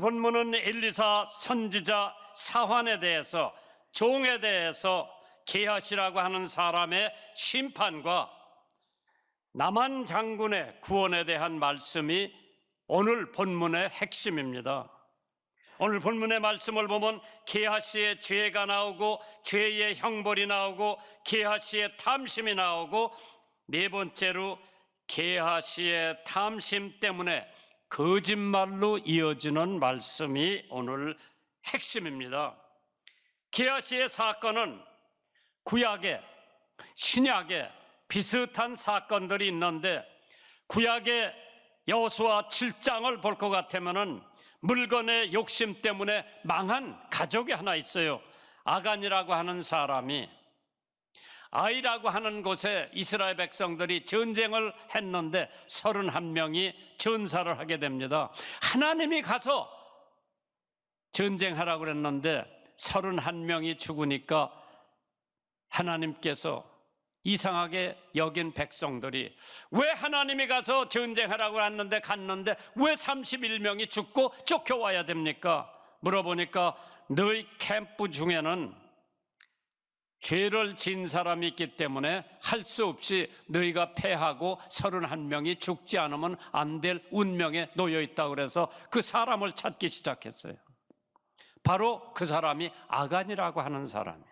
본문은 엘리사 선지자 사환에 대해서, 종에 대해서 게하시라고 하는 사람의 심판과 나만 장군의 구원에 대한 말씀이 오늘 본문의 핵심입니다. 오늘 본문의 말씀을 보면 게하시의 죄가 나오고, 죄의 형벌이 나오고, 게하시의 탐심이 나오고, 네 번째로 게하시의 탐심 때문에 거짓말로 이어지는 말씀이 오늘 핵심입니다. 게하시의 사건은 구약에, 신약에 비슷한 사건들이 있는데, 구약의 여호수아 7장을 볼 것 같으면은 물건의 욕심 때문에 망한 가족이 하나 있어요. 아간이라고 하는 사람이, 아이라고 하는 곳에 이스라엘 백성들이 전쟁을 했는데 31명이 전사를 하게 됩니다. 하나님이 가서 전쟁하라고 그랬는데 31명이 죽으니까 하나님께서 이상하게 여긴 백성들이, 왜 하나님이 가서 전쟁하라고 했는데 갔는데 왜 31명이 죽고 쫓겨와야 됩니까? 물어보니까 너희 캠프 중에는 죄를 지은 사람이 있기 때문에 할 수 없이 너희가 패하고 31명이 죽지 않으면 안 될 운명에 놓여 있다고 그래서 그 사람을 찾기 시작했어요. 바로 그 사람이 아간이라고 하는 사람이에요.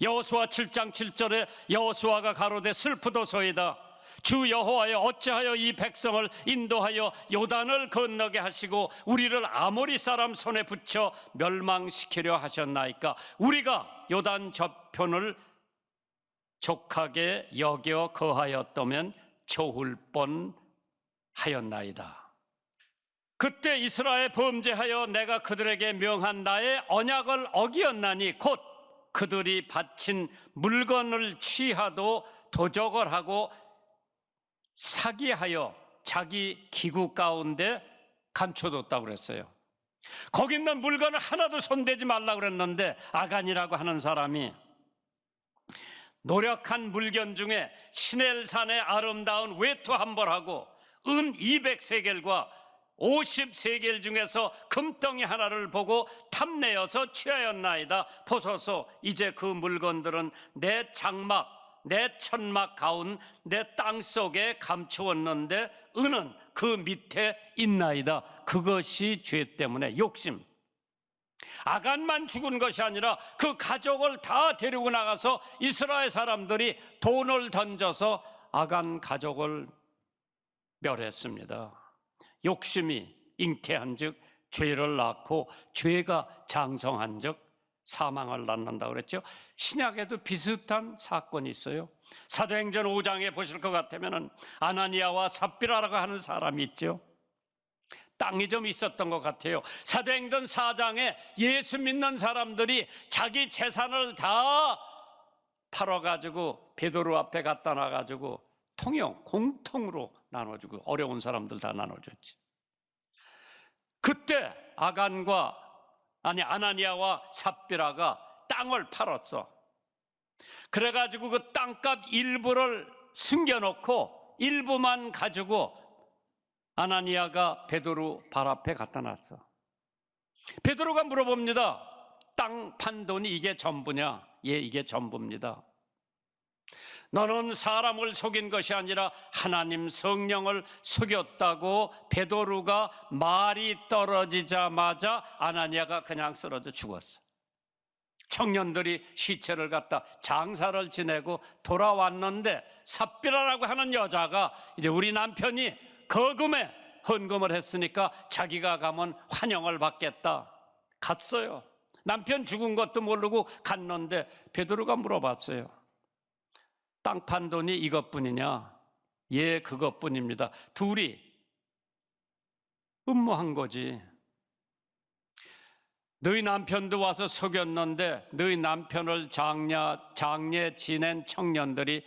여호수아 7장 7절에 여호수아가 가로되 슬프도소이다. 주 여호와여, 어찌하여 이 백성을 인도하여 요단을 건너게 하시고 우리를 아모리 사람 손에 붙여 멸망시키려 하셨나이까? 우리가 요단 저편을 족하게 여겨 거하였다면 좋을 뻔하였나이다. 그때 이스라엘 범죄하여 내가 그들에게 명한 나의 언약을 어기었나니 곧 그들이 바친 물건을 취하도 도적을 하고 사기하여 자기 기구 가운데 감춰뒀다고 그랬어요. 거기 있는 물건을 하나도 손대지 말라고 그랬는데 아간이라고 하는 사람이 노력한 물건 중에 시넬산의 아름다운 외투 한 벌하고 은 200세겔과 50세겔 중에서 금덩이 하나를 보고 탐내어서 취하였나이다. 보소서, 이제 그 물건들은 내 장막, 내 천막 가운 내 땅속에 감추었는데 은은 그 밑에 있나이다. 그것이 죄 때문에 욕심. 아간만 죽은 것이 아니라 그 가족을 다 데리고 나가서 이스라엘 사람들이 돈을 던져서 아간 가족을 멸했습니다. 욕심이 잉태한 즉 죄를 낳고 죄가 장성한 즉 사망을 낳는다고 그랬죠. 신약에도 비슷한 사건이 있어요. 사도행전 5장에 보실 것 같으면 아나니아와 삽비라라고 하는 사람이 있죠. 땅이 좀 있었던 것 같아요. 사도행전 4장에 예수 믿는 사람들이 자기 재산을 다 팔아가지고 베드로 앞에 갖다 놔가지고 공통으로 나눠주고 어려운 사람들 다 나눠줬지. 그때 아나니아와 삽비라가 땅을 팔았어. 그래가지고 그 땅값 일부를 숨겨놓고 일부만 가지고 아나니아가 베드로 발 앞에 갖다 놨어. 베드로가 물어봅니다. 땅 판 돈이 이게 전부냐? 예, 이게 전부입니다. 너는 사람을 속인 것이 아니라 하나님 성령을 속였다고 베드로가 말이 떨어지자마자 아나니아가 그냥 쓰러져 죽었어. 청년들이 시체를 갖다 장사를 지내고 돌아왔는데 삽비라라고 하는 여자가 이제 우리 남편이 거금에 헌금을 했으니까 자기가 가면 환영을 받겠다. 갔어요. 남편 죽은 것도 모르고 갔는데 베드로가 물어봤어요. 땅 판 돈이 이것뿐이냐? 예, 그것뿐입니다. 둘이 음모한 거지. 너희 남편도 와서 속였는데 너희 남편을 장례 지낸 청년들이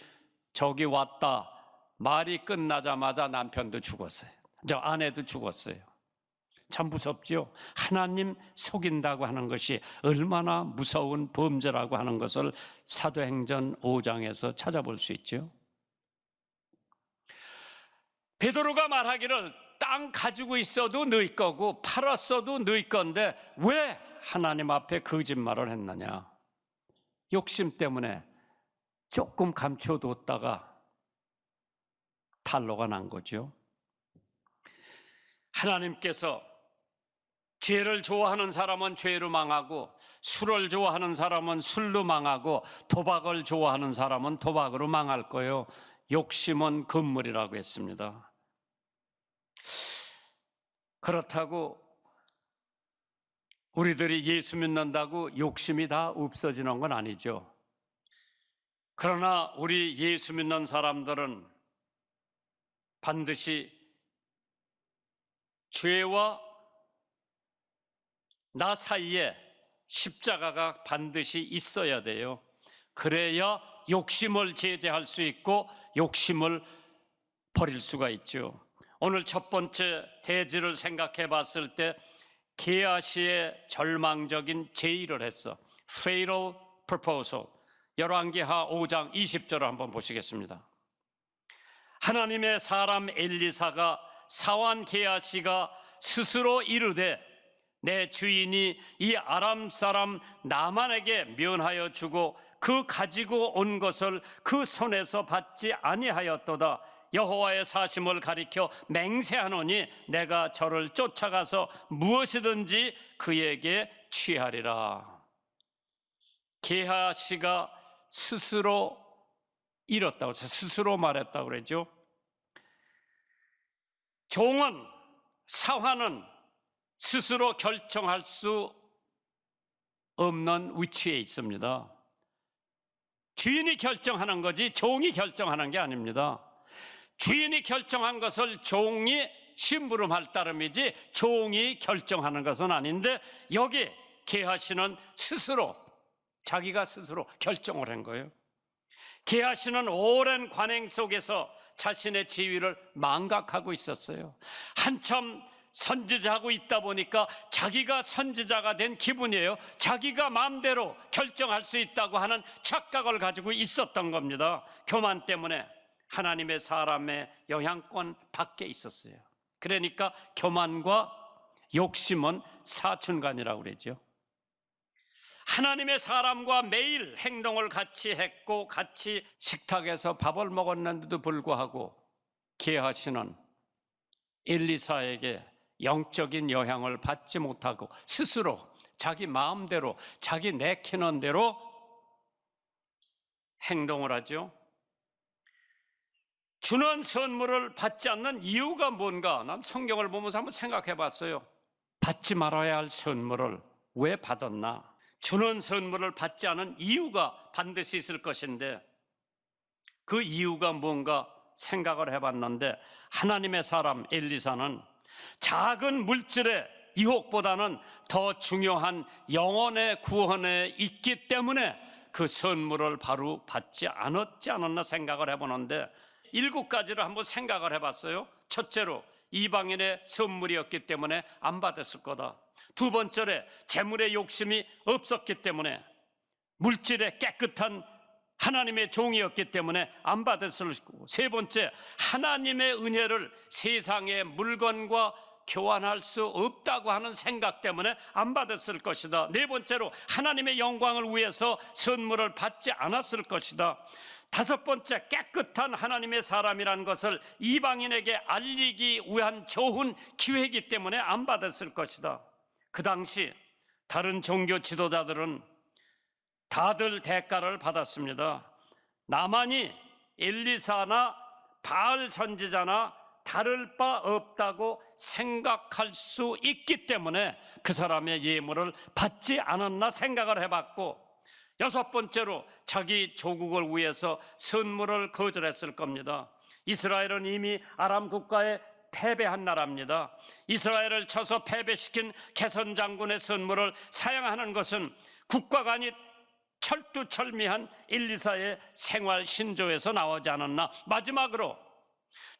저기 왔다. 말이 끝나자마자 남편도 죽었어요. 저 아내도 죽었어요. 참 무섭죠? 하나님 속인다고 하는 것이 얼마나 무서운 범죄라고 하는 것을 사도행전 5장에서 찾아볼 수 있죠. 베드로가 말하기를 땅 가지고 있어도 너희 거고 팔았어도 너희 건데 왜 하나님 앞에 거짓말을 했느냐? 욕심 때문에 조금 감춰뒀다가 탄로가 난 거죠. 하나님께서 죄를 좋아하는 사람은 죄로 망하고 술을 좋아하는 사람은 술로 망하고 도박을 좋아하는 사람은 도박으로 망할 거예요. 욕심은 금물이라고 했습니다. 그렇다고 우리들이 예수 믿는다고 욕심이 다 없어지는 건 아니죠. 그러나 우리 예수 믿는 사람들은 반드시 죄와 나 사이에 십자가가 반드시 있어야 돼요. 그래야 욕심을 제재할 수 있고 욕심을 버릴 수가 있죠. 오늘 첫 번째 대지를 생각해 봤을 때 게하시의 절망적인 제의를 했어. Fatal proposal. 열왕기하 5장 20절을 한번 보시겠습니다. 하나님의 사람 엘리사가 사환 게하시가 스스로 이르되 내 주인이 이 아람 사람 나만에게 면하여 주고 그 가지고 온 것을 그 손에서 받지 아니하였도다. 여호와의 사심을 가리켜 맹세하노니 내가 저를 쫓아가서 무엇이든지 그에게 취하리라. 게하시가 스스로 잃었다고, 스스로 말했다고 그러죠. 종은, 사환은 스스로 결정할 수 없는 위치에 있습니다. 주인이 결정하는 거지 종이 결정하는 게 아닙니다. 주인이 결정한 것을 종이 심부름할 따름이지 종이 결정하는 것은 아닌데 여기 게하시는 스스로 자기가 스스로 결정을 한 거예요. 게하시는 오랜 관행 속에서 자신의 지위를 망각하고 있었어요. 한참 선지자하고 있다 보니까 자기가 선지자가 된 기분이에요. 자기가 마음대로 결정할 수 있다고 하는 착각을 가지고 있었던 겁니다. 교만 때문에 하나님의 사람의 영향권 밖에 있었어요. 그러니까 교만과 욕심은 사춘간이라고 그러죠. 하나님의 사람과 매일 행동을 같이 했고 같이 식탁에서 밥을 먹었는데도 불구하고 게하시는 엘리사에게 영적인 영향을 받지 못하고 스스로 자기 마음대로 자기 내키는 대로 행동을 하죠. 주는 선물을 받지 않는 이유가 뭔가? 난 성경을 보면서 한번 생각해 봤어요. 받지 말아야 할 선물을 왜 받았나? 주는 선물을 받지 않은 이유가 반드시 있을 것인데 그 이유가 뭔가 생각을 해봤는데 하나님의 사람 엘리사는 작은 물질의 유혹보다는 더 중요한 영혼의 구원에 있기 때문에 그 선물을 바로 받지 않았나 생각을 해보는데 7가지를 한번 생각을 해봤어요. 첫째로 이방인의 선물이었기 때문에 안 받았을 거다. 두 번째로 재물의 욕심이 없었기 때문에 물질의 깨끗한 하나님의 종이었기 때문에 안 받았을 거고, 세 번째 하나님의 은혜를 세상의 물건과 교환할 수 없다고 하는 생각 때문에 안 받았을 것이다. 네 번째로 하나님의 영광을 위해서 선물을 받지 않았을 것이다. 다섯 번째 깨끗한 하나님의 사람이라는 것을 이방인에게 알리기 위한 좋은 기회이기 때문에 안 받았을 것이다. 그 당시 다른 종교 지도자들은 다들 대가를 받았습니다. 나만이 엘리사나 바알 선지자나 다를 바 없다고 생각할 수 있기 때문에 그 사람의 예물을 받지 않았나 생각을 해봤고, 여섯 번째로 자기 조국을 위해서 선물을 거절했을 겁니다. 이스라엘은 이미 아람 국가에 패배한 나라입니다. 이스라엘을 쳐서 패배시킨 개선 장군의 선물을 사양하는 것은 국가가 아닌 철두철미한 엘리사의 생활 신조에서 나오지 않았나. 마지막으로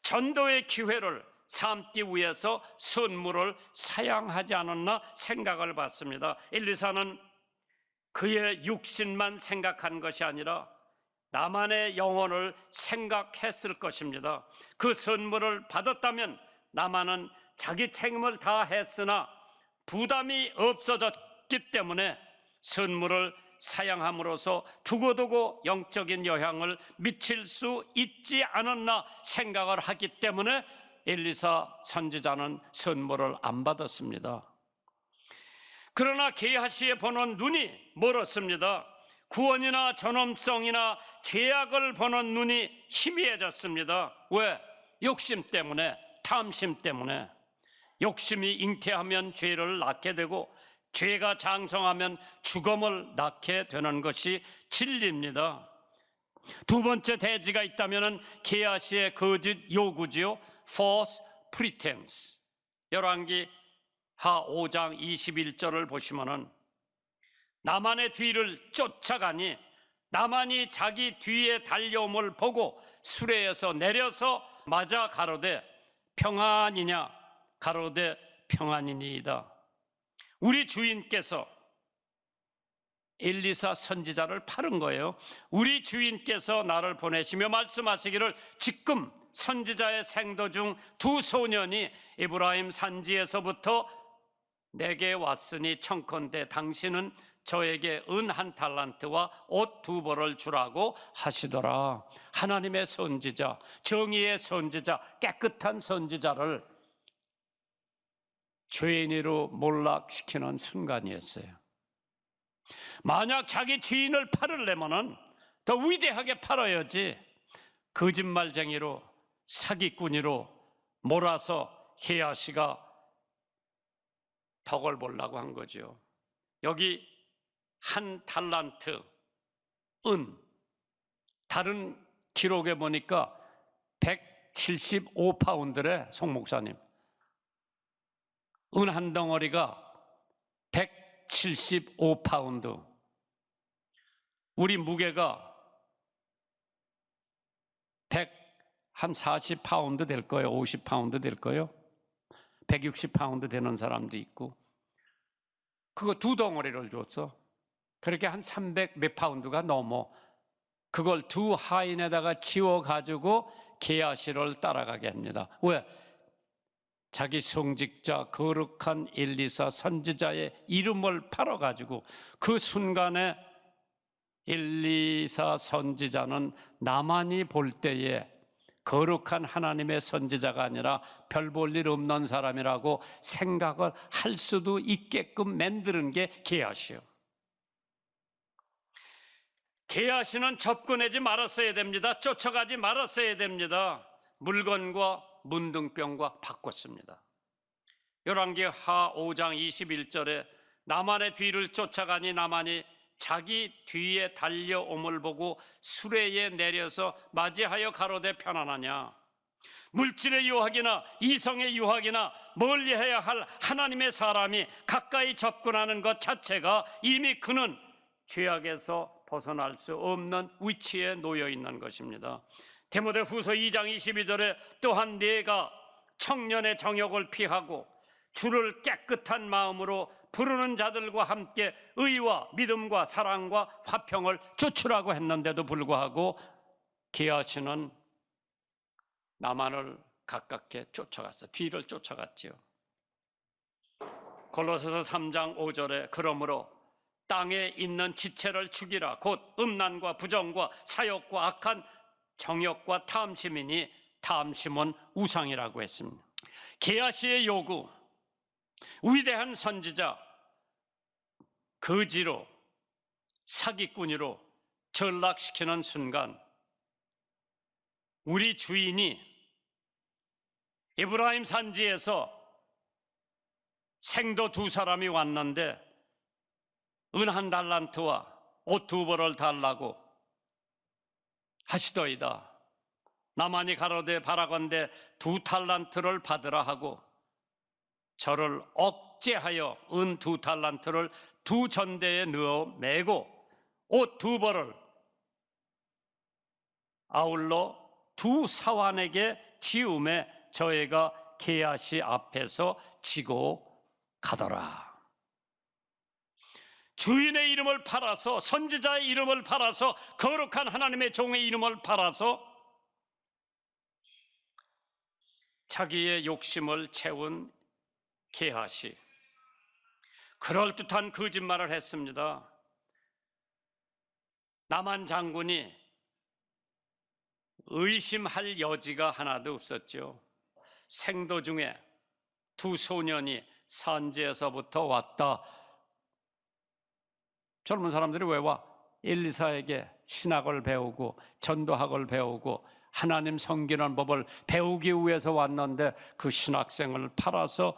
전도의 기회를 삼기 위해서 선물을 사양하지 않았나 생각을 받습니다. 엘리사는 그의 육신만 생각한 것이 아니라 나만의 영혼을 생각했을 것입니다. 그 선물을 받았다면 나만은 자기 책임을 다 했으나 부담이 없어졌기 때문에 선물을 사양함으로써 두고두고 영적인 영향을 미칠 수 있지 않았나 생각을 하기 때문에 엘리사 선지자는 선물을 안 받았습니다. 그러나 게하시에 보는 눈이 멀었습니다. 구원이나 존엄성이나 죄악을 보는 눈이 희미해졌습니다. 왜? 욕심 때문에, 탐심 때문에. 욕심이 잉태하면 죄를 낳게 되고 죄가 장성하면 죽음을 낳게 되는 것이 진리입니다. 두 번째 대지가 있다면 게하시의 거짓 요구지요. false pretense. 열왕기 하 5장 21절을 보시면은 나만의 뒤를 쫓아가니 나만이 자기 뒤에 달려옴을 보고 수레에서 내려서 맞아 가로되 평안이냐 가로되 평안이니이다. 우리 주인께서 엘리사 선지자를 팔은 거예요. 우리 주인께서 나를 보내시며 말씀하시기를 지금 선지자의 생도 중 두 소년이 에브라임 산지에서부터 내게 왔으니 청컨대 당신은 저에게 은 1달란트와 옷 2벌을 주라고 하시더라. 하나님의 선지자, 정의의 선지자, 깨끗한 선지자를 죄인으로 몰락시키는 순간이었어요. 만약 자기 주인을 팔으려면 더 위대하게 팔아야지 거짓말쟁이로 사기꾼으로 몰아서 게하시가 덕을 보려고 한 거죠. 여기 1달란트 은, 다른 기록에 보니까 175파운드래. 송 목사님, 은 한 덩어리가 175파운드. 우리 무게가 140파운드 될 거예요. 50파운드 될 거예요. 160파운드 되는 사람도 있고. 그거 두 덩어리를 줬어. 그렇게 한 300 몇 파운드가 넘어. 그걸 두 하인에다가 지워가지고 게하시를 따라가게 합니다. 왜? 자기 성직자 거룩한 엘리사 선지자의 이름을 팔아가지고 그 순간에 엘리사 선지자는 나만이 볼 때에 거룩한 하나님의 선지자가 아니라 별 볼 일 없는 사람이라고 생각을 할 수도 있게끔 만드는 게 게하시요. 게하시는 접근하지 말았어야 됩니다. 쫓아가지 말았어야 됩니다. 물건과 문둥병과 바꿨습니다. 열왕기 하 5장 21절에 나만의 뒤를 쫓아가니 나만이 자기 뒤에 달려옴을 보고 수레에 내려서 맞이하여 가로되 편안하냐. 물질의 유혹이나 이성의 유혹이나 멀리해야 할 하나님의 사람이 가까이 접근하는 것 자체가 이미 그는 죄악에서 벗어날 수 없는 위치에 놓여 있는 것입니다. 디모데후서 2장 22절에 또한 네가 청년의 정욕을 피하고 주를 깨끗한 마음으로 부르는 자들과 함께 의와 믿음과 사랑과 화평을 쫓으라고 했는데도 불구하고 게하시는 나만을 가깝게 쫓아갔어. 뒤를 쫓아갔지요. 골로새서 3장 5절에 그러므로 땅에 있는 지체를 죽이라. 곧 음란과 부정과 사욕과 악한 정욕과 탐심이니 탐심은 우상이라고 했습니다. 게하시의 요구, 위대한 선지자 거지로 사기꾼으로 전락시키는 순간 우리 주인이 에브라임 산지에서 생도 두 사람이 왔는데 은 1달란트와 옷 2벌을 달라고 하시더이다. 나만이 가로되 바라건대 2달란트를 받으라 하고 저를 억제하여 은 2달란트를 두 전대에 넣어 매고 옷 2벌을 아울러 두 사환에게 지음에 저희가 게하시 앞에서 지고 가더라. 주인의 이름을 팔아서, 선지자의 이름을 팔아서, 거룩한 하나님의 종의 이름을 팔아서 자기의 욕심을 채운 게하시, 그럴듯한 거짓말을 했습니다. 나만 장군이 의심할 여지가 하나도 없었죠. 생도 중에 두 소년이 산지에서부터 왔다. 젊은 사람들이 왜 와? 엘리사에게 신학을 배우고 전도학을 배우고 하나님 섬기는 법을 배우기 위해서 왔는데 그 신학생을 팔아서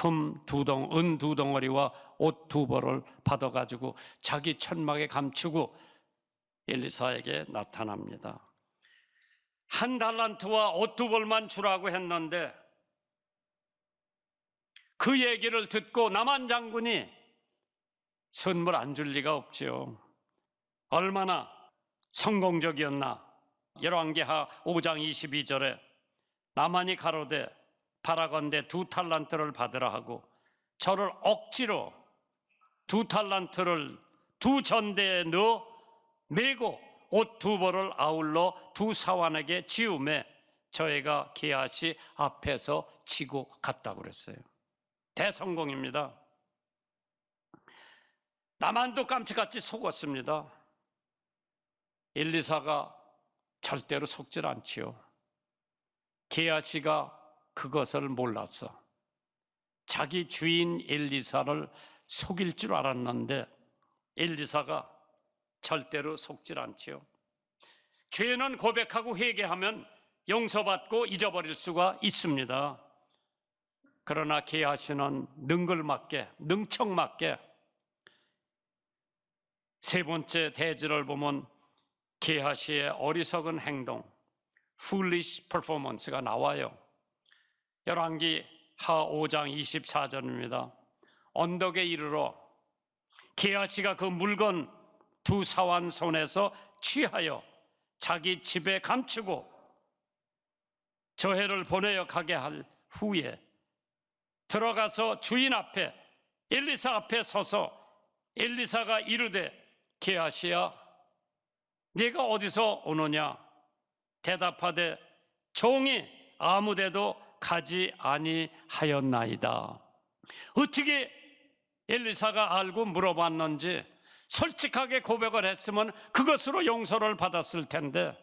은 두 덩어리와 옷 두 벌을 받아가지고 자기 천막에 감추고 엘리사에게 나타납니다. 한 달란트와 옷 두 벌만 주라고 했는데 그 얘기를 듣고 나만 장군이 선물 안 줄 리가 없지요. 얼마나 성공적이었나. 열왕기하 5장 22절에 나만이 가로되 바라건대 2달란트를 받으라 하고 저를 억지로 2달란트를 두 전대에 넣어 메고 옷 두 벌을 아울러 두 사환에게 지우매 저희가 게하시 앞에서 치고 갔다고 그랬어요. 대성공입니다. 나만도 깜찍같이 속았습니다. 엘리사가 절대로 속질 않지요. 게하시가 그것을 몰랐어. 자기 주인 엘리사를 속일 줄 알았는데 엘리사가 절대로 속질 않지요. 죄는 고백하고 회개하면 용서받고 잊어버릴 수가 있습니다. 그러나 게하시는 능청맞게 세 번째 대지를 보면 게하시의 어리석은 행동, foolish performance가 나와요. 열왕기하 5장 24절입니다. 언덕에 이르러 게하시가 그 물건 두 사환 손에서 취하여 자기 집에 감추고 저해를 보내어 가게 할 후에 들어가서 주인 앞에 엘리사 앞에 서서 엘리사가 이르되 게하시야 네가 어디서 오느냐? 대답하되 종이 아무데도 가지 아니하였나이다. 어떻게 엘리사가 알고 물어봤는지 솔직하게 고백을 했으면 그것으로 용서를 받았을 텐데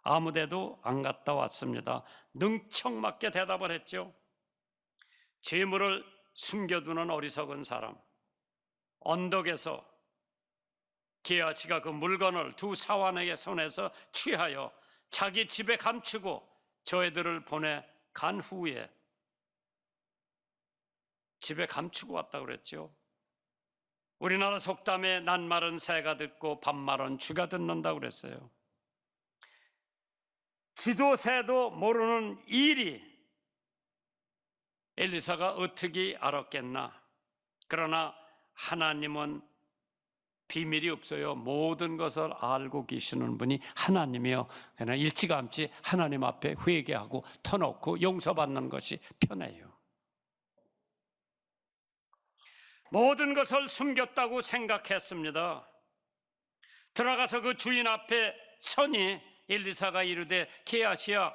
아무데도 안 갔다 왔습니다. 능청맞게 대답을 했죠. 재물을 숨겨두는 어리석은 사람. 언덕에서 게하시가 그 물건을 두 사환에게 손에서 취하여 자기 집에 감추고 저 애들을 보내 간 후에 집에 감추고 왔다고 그랬죠. 우리나라 속담에 낱말은 새가 듣고 반말은 쥐가 듣는다고 그랬어요. 지도 새도 모르는 일이 엘리사가 어떻게 알았겠나. 그러나 하나님은 비밀이 없어요. 모든 것을 알고 계시는 분이 하나님이요. 그러나 일찌감치 하나님 앞에 회개하고 터놓고 용서받는 것이 편해요. 모든 것을 숨겼다고 생각했습니다. 들어가서 그 주인 앞에 서니 엘리사가 이르되 게하시야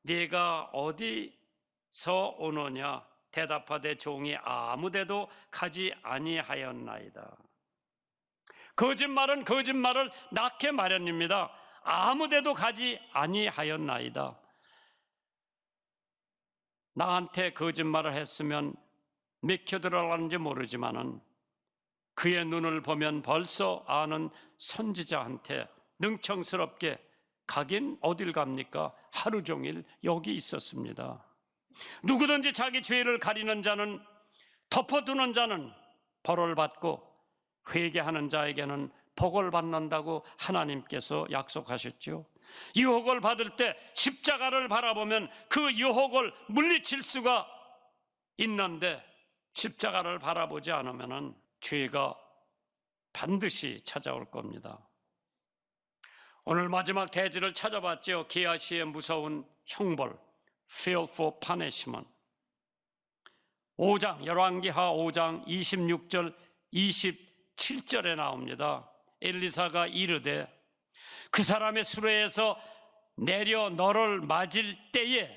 네가 어디서 오느냐? 대답하되 종이 아무데도 가지 아니하였나이다. 거짓말은 거짓말을 낳게 마련입니다. 아무데도 가지 아니하였나이다. 나한테 거짓말을 했으면 맥혀 들어가는지 모르지만은 그의 눈을 보면 벌써 아는 선지자한테 능청스럽게 가긴 어딜 갑니까? 하루 종일 여기 있었습니다. 누구든지 자기 죄를 가리는 자는, 덮어두는 자는 벌을 받고 회개하는 자에게는 복을 받는다고 하나님께서 약속하셨죠. 유혹을 받을 때 십자가를 바라보면 그 유혹을 물리칠 수가 있는데 십자가를 바라보지 않으면 죄가 반드시 찾아올 겁니다. 오늘 마지막 대지를 찾아봤죠. 게하시의 무서운 형벌, fearful punishment. 5장, 열왕기하 5장 26절 27절에 나옵니다. 엘리사가 이르되 그 사람의 수레에서 내려 너를 맞을 때에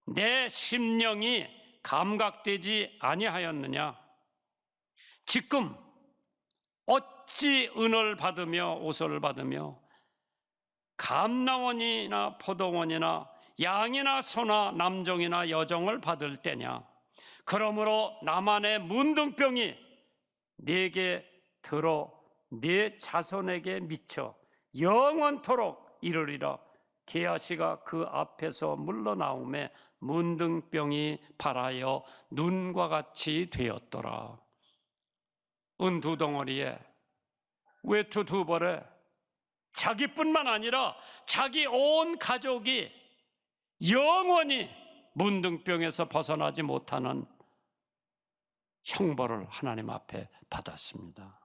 내 심령이 감각되지 아니하였느냐? 지금 어찌 은을 받으며 옷을 받으며 감나원이나 포도원이나 양이나 소나 남종이나 여종을 받을 때냐? 그러므로 나만의 문둥병이 네게 들어 네 자손에게 미쳐 영원토록 이르리라. 게하시가 그 앞에서 물러나오매 문둥병이 발하여 눈과 같이 되었더라. 은 두 덩어리에 외투 두 벌에 자기뿐만 아니라 자기 온 가족이 영원히 문둥병에서 벗어나지 못하는 형벌을 하나님 앞에 받았습니다.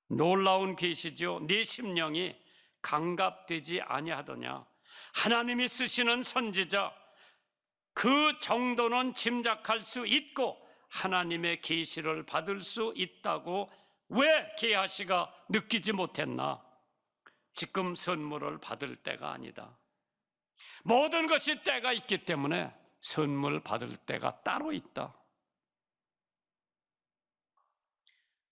놀라운 계시죠. 네 심령이 강갑되지 아니하더냐? 하나님이 쓰시는 선지자, 그 정도는 짐작할 수 있고 하나님의 계시를 받을 수 있다고 왜 게하시가 느끼지 못했나? 지금 선물을 받을 때가 아니다. 모든 것이 때가 있기 때문에 선물 받을 때가 따로 있다.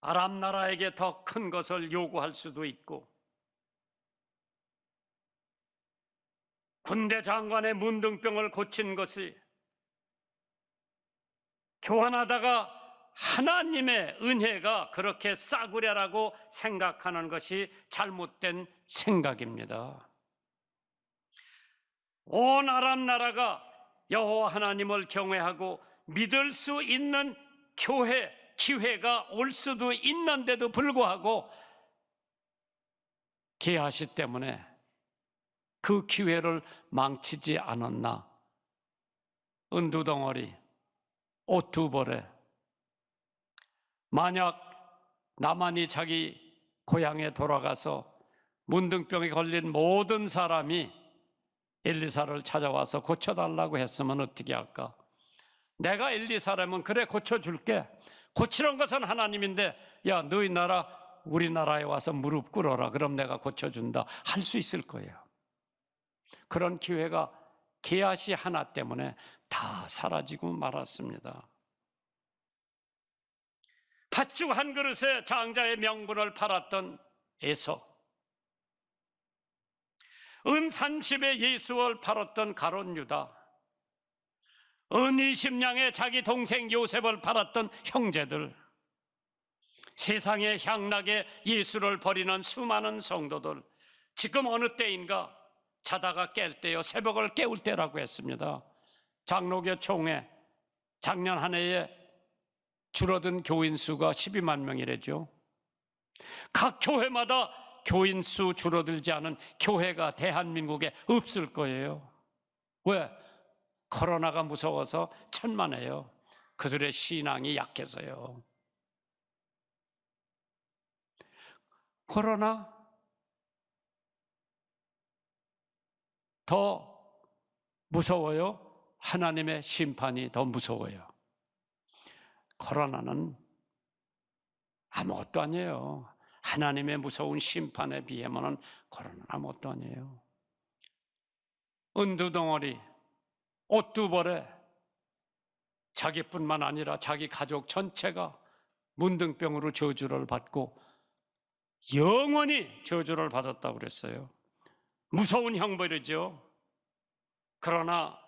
아람 나라에게 더 큰 것을 요구할 수도 있고, 군대 장관의 문둥병을 고친 것이 교환하다가 하나님의 은혜가 그렇게 싸구려라고 생각하는 것이 잘못된 생각입니다. 온 아람 나라가 여호와 하나님을 경외하고 믿을 수 있는 기회가 올 수도 있는데도 불구하고 게하시 때문에 그 기회를 망치지 않았나? 은 두 덩어리, 옷 두 벌에, 만약 나만이 자기 고향에 돌아가서 문둥병에 걸린 모든 사람이 엘리사를 찾아와서 고쳐달라고 했으면 어떻게 할까? 내가 엘리사라면 그래 고쳐줄게. 고치는 것은 하나님인데, 야 너희 나라 우리나라에 와서 무릎 꿇어라. 그럼 내가 고쳐준다. 할 수 있을 거예요. 그런 기회가 게하시 하나 때문에 다 사라지고 말았습니다. 팥죽 한 그릇에 장자의 명분을 팔았던 에서, 은 30에 예수를 팔았던 가룟 유다, 은 20냥에 자기 동생 요셉을 팔았던 형제들, 세상의 향락에 예수를 버리는 수많은 성도들, 지금 어느 때인가? 자다가 깰 때요, 새벽을 깨울 때라고 했습니다. 장로교 총회, 작년 한 해에 줄어든 교인 수가 12만 명이래죠. 각 교회마다 교인 수 줄어들지 않은 교회가 대한민국에 없을 거예요. 왜? 코로나가 무서워서 천만에요. 그들의 신앙이 약해서요. 코로나 더 무서워요? 하나님의 심판이 더 무서워요? 코로나는 아무것도 아니에요. 하나님의 무서운 심판에 비하면 코로나는 아무것도 아니에요. 은 두 덩어리, 옷 두 벌에 자기뿐만 아니라 자기 가족 전체가 문둥병으로 저주를 받고 영원히 저주를 받았다고 그랬어요. 무서운 형벌이죠. 그러나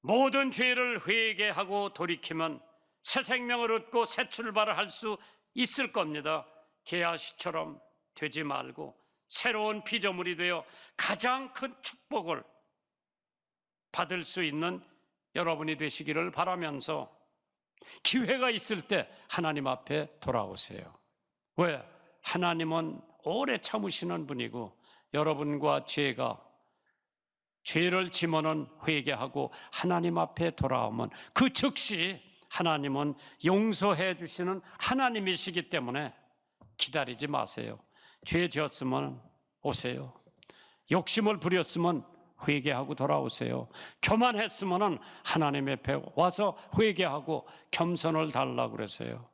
모든 죄를 회개하고 돌이키면 새 생명을 얻고 새 출발을 할 수 있을 겁니다. 게하시처럼 되지 말고 새로운 피조물이 되어 가장 큰 축복을 받을 수 있는 여러분이 되시기를 바라면서 기회가 있을 때 하나님 앞에 돌아오세요. 왜? 하나님은 오래 참으시는 분이고 여러분과 죄를 지면은 회개하고 하나님 앞에 돌아오면 그 즉시 하나님은 용서해 주시는 하나님이시기 때문에 기다리지 마세요. 죄 지었으면 오세요. 욕심을 부렸으면 회개하고 돌아오세요. 교만했으면 하나님 앞에 와서 회개하고 겸손을 달라고 그러세요.